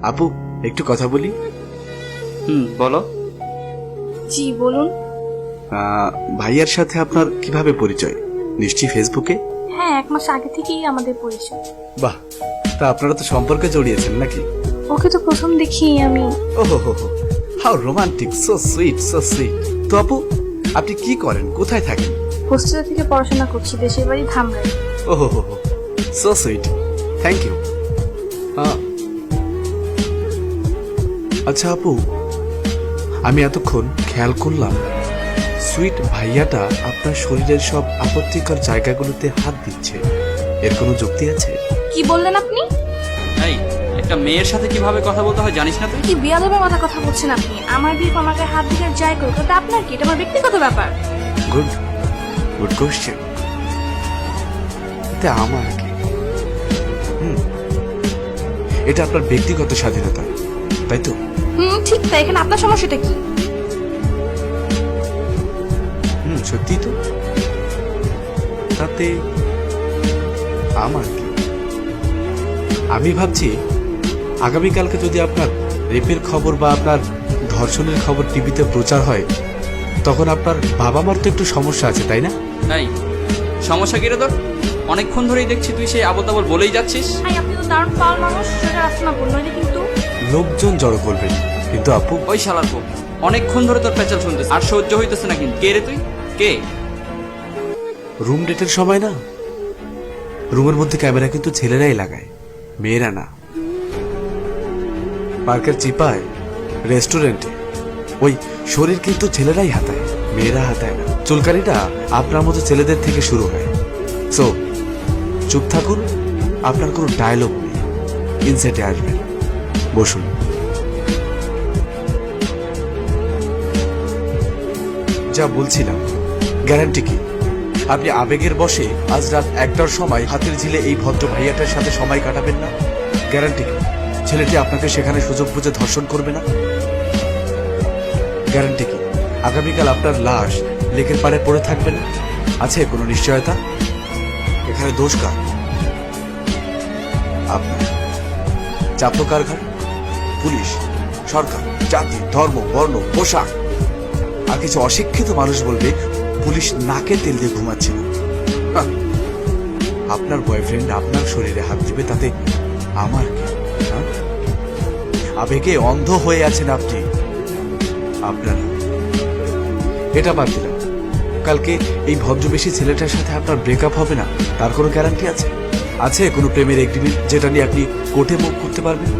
আপু একটু কথা বলি। বলো। জি বলুন। ভাইয়ার সাথে আপনার কিভাবে পরিচয়? নিশ্চয়ই ফেসবুকে। হ্যাঁ, 1 মাস আগে থেকেই আমাদের পরিচয়। বাহ, তা আপনারা তো সম্পর্কে জড়িয়েছেন নাকি? ওকে তো প্রথম দেখি আমি। ওহো হো হো, how romantic, so sweet, so sweet. তো আপু আপনি কি করেন, কোথায় থাকেন? হোস্টেল থেকে পড়াশোনা করছি, দেশের বাড়ি ধামরাই। ওহো হো হো, সো সুইট, থ্যাংক ইউ। আচ্ছা আপু, আমি এতক্ষণ খেয়াল করলাম সুইট ভাইয়াটা আপনার শরীরের সব আপত্তিকর জায়গাগুলোতে হাত দিচ্ছে। এর কোনো যুক্তি আছে? কি বললেন আপনি? এই, একটা মেয়ের সাথে কিভাবে কথা বলতে হয় জানিস না তুই? কি বিয়াদবের মাথা কথা বলছেন আপনি? আমার বিয়ে আমাকে হাত দিকে যাই করুক, ওটা আপনার কি? এটা আমার ব্যক্তিগত ব্যাপার। Good good question. এটা আমার কি? এটা আপনার ব্যক্তিগত স্বাধীনতা, তাই তো? ঠিক তাই। এখানে আপনার সমস্যাটা কি? সত্যি তো, তাতে আমার কি? আমি ভাবছি আগামীকালকে যদি আপনার রেপের খবর বা আপনার ধর্ষণের খবর টিভিতে প্রচার হয়, তখন আপনার বাবা মার তো একটু সমস্যা আছে, তাই না? এই, সমস্যা কি রে তোর? অনেকক্ষণ ধরেই দেখছি তুই সেই আবল তাবল বলেই যাচ্ছিস। ভাই আপনি তো দারুণ পাল মানুষ, সেটা রাস্তা না বললো কিন্তু। লোকজন জড়ো করবেন, কিন্তু আপু ওই শালার পো, অনেকক্ষণ ধরে তোর পেঁচাল শুনতেছে, আর সহ্য হইতেছে না। কিন্তু কে রে তুই? কে? রুম ডেটের সময় না, রুমের মধ্যে ক্যামেরা কিন্তু ছেলেরাই লাগায়, মেয়েরা না। পার্কের চিপায়, রেস্টুরেন্টে, ওই শরীর কিন্তু ছেলেরাই হাতায়, মেয়েরা হাতায় না। চুলকানিটা আপনার মতো ছেলেদের থেকে শুরু হয়। সো চুপ থাকুন, আপনার কোনো ডায়লগ নেই, ইনসেটে আসবেন, বসুন। যা বলছিলাম, গ্যারান্টি কি আপনি আবেগের বশে আজ রাত 1টার সময় হাতের ঝিলে এই ভদ্র ভাইয়াটার সাথে সময় কাটাবেন না? গ্যারান্টি কি ছেলেটি আপনাকে সেখানে সুযোগ বুঝে ধর্ষণ করবে না? গ্যারান্টি কি আগামীকাল আপনার লাশ লেকের পাড়ে পড়ে থাকবে না? আছে কোনো নিশ্চয়তা? এখানে দোষ কার? আপনার। চাপলো কার ঘাড়ে? পুলিশ, সরকার, জাতি, ধর্ম, বর্ণ, পোশাক। আর কিছু অশিক্ষিত মানুষ বলবে পুলিশ নাকে তেল দিয়ে ঘুমাচ্ছে না। আপনার বয়ফ্রেন্ড আপনার শরীরে হাত দিবে, তাতে আমার কি? আবেগে অন্ধ হয়ে আছেন আপনি। আপনার এটা বাদ দিলাম, কালকে এই ভদ্রবেশী ছেলেটার সাথে আপনার ব্রেকআপ হবে না, তার কোনো গ্যারান্টি আছে? আছে কোনো প্রেমের এগ্রিমেন্ট যেটা নিয়ে আপনি কোর্টে মুভ করতে পারবেন?